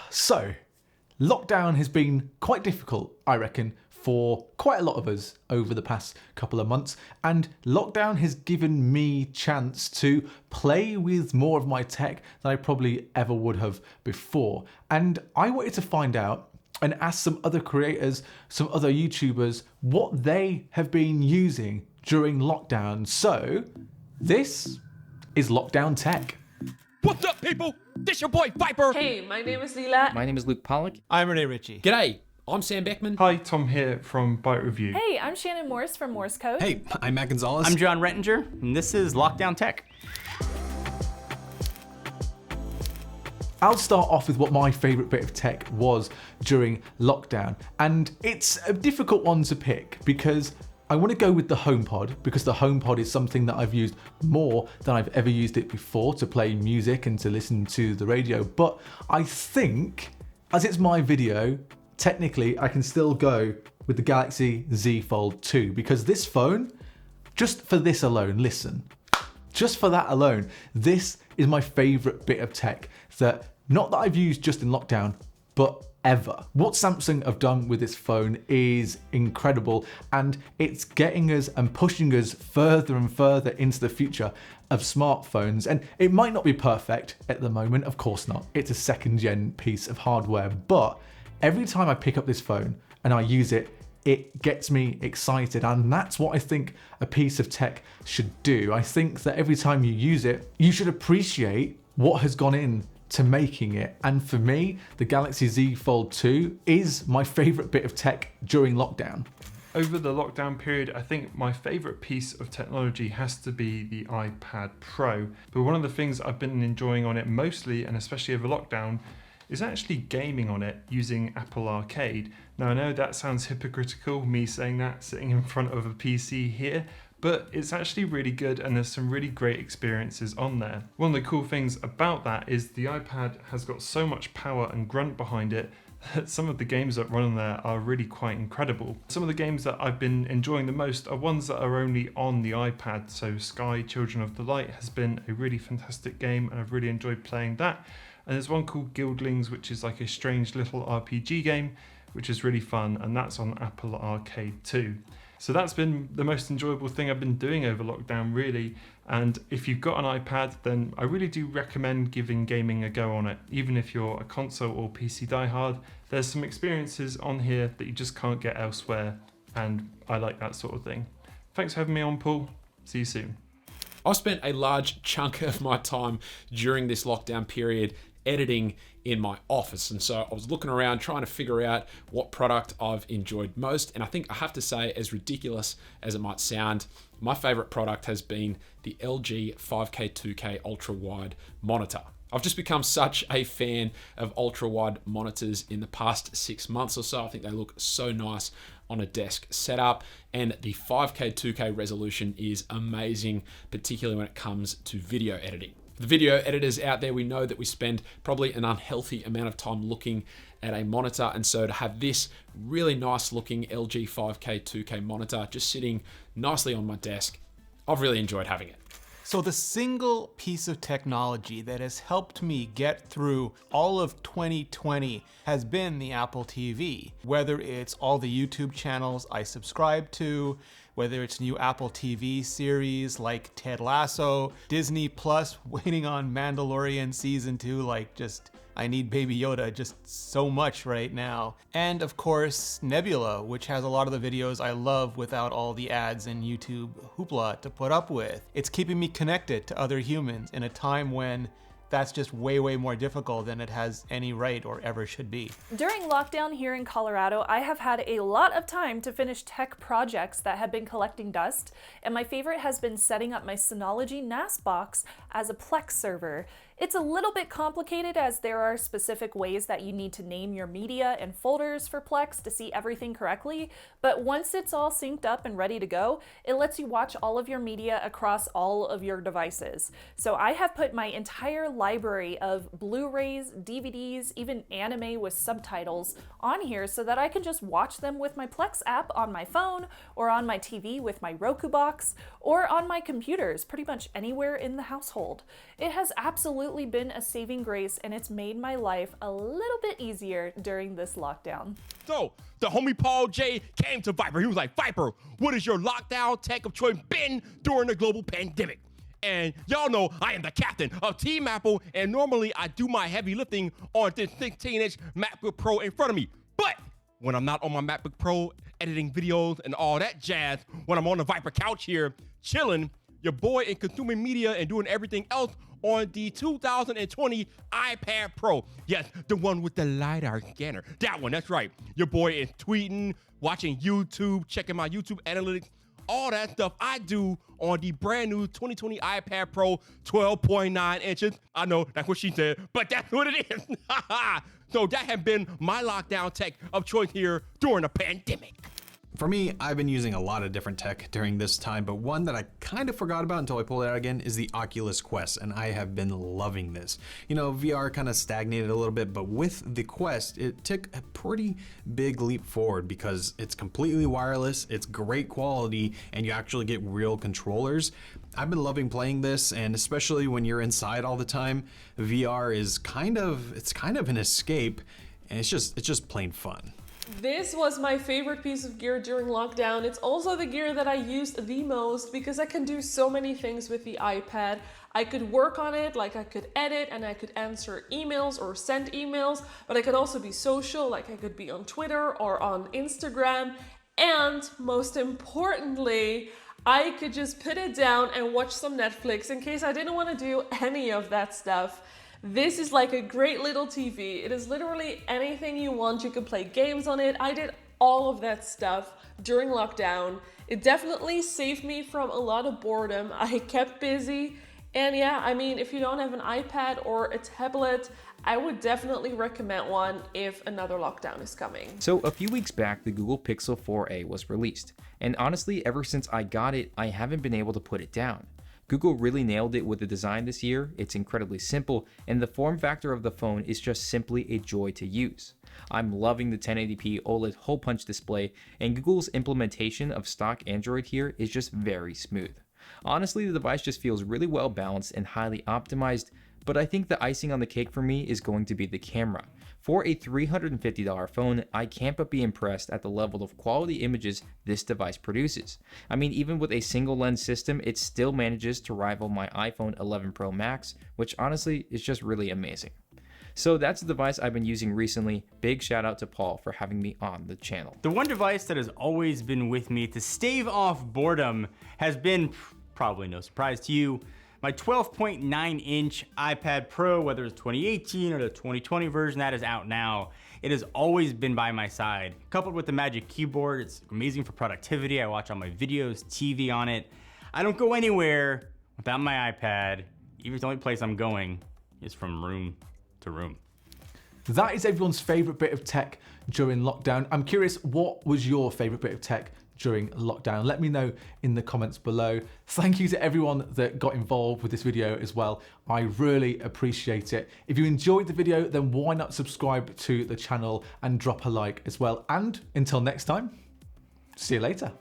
So, lockdown has been quite difficult, I reckon, for quite a lot of us over the past couple of months, and lockdown has given me chance to play with more of my tech than I probably ever would have before. And I wanted to find out and ask some other creators, some other YouTubers, what they have been using during lockdown. So, this is Lockdown Tech. What's up, people? This your boy Vyyyper. Hey, my name is Lila. My name is Luke Pollack. I'm Rene Ritchie. G'day, I'm Sam Beckman. Hi, Tom here from Byte Review. Hey, I'm Shannon Morse from Morse Code. Hey, I'm Matt Gonzalez. I'm Jon Rettinger, and this is Lockdown Tech. I'll start off with what my favourite bit of tech was during lockdown. And it's a difficult one to pick because I want to go with the HomePod, because the HomePod is something that I've used more than I've ever used it before to play music and to listen to the radio. But I think, as it's my video, technically I can still go with the Galaxy Z Fold 2, because this phone, just for this alone, listen, just for that alone, this is my favourite bit of tech that, not that I've used just in lockdown, but ever. What Samsung have done with this phone is incredible, and it's getting us and pushing us further and further into the future of smartphones. And it might not be perfect at the moment, of course not. It's a second gen piece of hardware, but every time I pick up this phone and I use it, it gets me excited, and that's what I think a piece of tech should do. I think that every time you use it, you should appreciate what has gone in to making it. And for me, the Galaxy Z Fold 2 is my favorite bit of tech during lockdown. Over the lockdown period, I think my favorite piece of technology has to be the iPad Pro. But one of the things I've been enjoying on it mostly, and especially over lockdown, is actually gaming on it using Apple Arcade. Now I know that sounds hypocritical, me saying that sitting in front of a PC here, but it's actually really good and there's some really great experiences on there. One of the cool things about that is the iPad has got so much power and grunt behind it that some of the games that run on there are really quite incredible. Some of the games that I've been enjoying the most are ones that are only on the iPad. So Sky Children of the Light has been a really fantastic game and I've really enjoyed playing that. And there's one called Guildlings, which is like a strange little RPG game, which is really fun, and that's on Apple Arcade too. So that's been the most enjoyable thing I've been doing over lockdown, really. And if you've got an iPad, then I really do recommend giving gaming a go on it. Even if you're a console or PC diehard, there's some experiences on here that you just can't get elsewhere, and I like that sort of thing. Thanks for having me on, Paul. See you soon. I've spent a large chunk of my time during this lockdown period editing in my office, and so I was looking around trying to figure out what product I've enjoyed most, and I think I have to say, as ridiculous as it might sound, my favorite product has been the LG 5K 2K ultra wide monitor. I've just become such a fan of ultra wide monitors in the past 6 months or so. I think they look so nice on a desk setup, and the 5K 2K resolution is amazing, particularly when it comes to video editing. The video editors out there, we know that we spend probably an unhealthy amount of time looking at a monitor, and so to have this really nice looking LG 5K 2K monitor just sitting nicely on my desk, I've really enjoyed having it. So the single piece of technology that has helped me get through all of 2020 has been the Apple TV. Whether it's all the YouTube channels I subscribe to, whether it's new Apple TV series like Ted Lasso, Disney Plus waiting on Mandalorian Season 2, like just, I need Baby Yoda just so much right now. And of course, Nebula, which has a lot of the videos I love without all the ads and YouTube hoopla to put up with. It's keeping me connected to other humans in a time when that's just way, way more difficult than it has any right or ever should be. During lockdown here in Colorado, I have had a lot of time to finish tech projects that have been collecting dust, and my favorite has been setting up my Synology NAS box as a Plex server. It's a little bit complicated as there are specific ways that you need to name your media and folders for Plex to see everything correctly, but once it's all synced up and ready to go, it lets you watch all of your media across all of your devices. So I have put my entire library of Blu-rays, DVDs, even anime with subtitles on here so that I can just watch them with my Plex app on my phone or on my TV with my Roku box, or on my computers, pretty much anywhere in the household. It has absolutely been a saving grace, and it's made my life a little bit easier during this lockdown. So, the homie Paul J came to Vyyyper. He was like, Vyyyper, what has your lockdown tech of choice been during the global pandemic? And y'all know I am the captain of Team Apple, and normally I do my heavy lifting on this 16-inch MacBook Pro in front of me. But when I'm not on my MacBook Pro editing videos and all that jazz, when I'm on the Vyyyper couch here chilling, your boy in consuming media and doing everything else on the 2020 iPad Pro. Yes, the one with the LiDAR scanner. That one, that's right. Your boy is tweeting, watching YouTube, checking my YouTube analytics, all that stuff I do on the brand new 2020 iPad Pro 12.9 inches. I know that's what she said, but that's what it is. So that has been my lockdown tech of choice here during the pandemic. For me, I've been using a lot of different tech during this time, but one that I kind of forgot about until I pulled it out again is the Oculus Quest, and I have been loving this. You know, VR kind of stagnated a little bit, but with the Quest, it took a pretty big leap forward because it's completely wireless, it's great quality, and you actually get real controllers. I've been loving playing this, and especially when you're inside all the time, VR is kind of an escape, and it's just plain fun. This was my favorite piece of gear during lockdown. It's also the gear that I used the most because I can do so many things with the iPad. I could work on it, like I could edit and I could answer emails or send emails, but I could also be social, like I could be on Twitter or on Instagram. And most importantly, I could just put it down and watch some Netflix in case I didn't want to do any of that stuff. This is like a great little TV. It is literally anything you want. You can play games on it. I did all of that stuff during lockdown. It definitely saved me from a lot of boredom. I kept busy. And yeah, I mean, if you don't have an iPad or a tablet, I would definitely recommend one if another lockdown is coming. So a few weeks back, the Google Pixel 4a was released. And honestly, ever since I got it, I haven't been able to put it down. Google really nailed it with the design this year. It's incredibly simple, and the form factor of the phone is just simply a joy to use. I'm loving the 1080p OLED hole punch display, and Google's implementation of stock Android here is just very smooth. Honestly, the device just feels really well balanced and highly optimized, but I think the icing on the cake for me is going to be the camera. For a $350 phone, I can't but be impressed at the level of quality images this device produces. I mean, even with a single lens system, it still manages to rival my iPhone 11 Pro Max, which honestly is just really amazing. So that's the device I've been using recently. Big shout out to Paul for having me on the channel. The one device that has always been with me to stave off boredom has been, probably no surprise to you, my 12.9 inch iPad Pro, whether it's 2018 or the 2020 version that is out now. It has always been by my side. Coupled with the Magic Keyboard, it's amazing for productivity. I watch all my videos, TV on it. I don't go anywhere without my iPad. Even if the only place I'm going is from room to room. That is everyone's favorite bit of tech during lockdown. I'm curious, what was your favorite bit of tech during lockdown? Let me know in the comments below. Thank you to everyone that got involved with this video as well. I really appreciate it. If you enjoyed the video, then why not subscribe to the channel and drop a like as well. And until next time, see you later.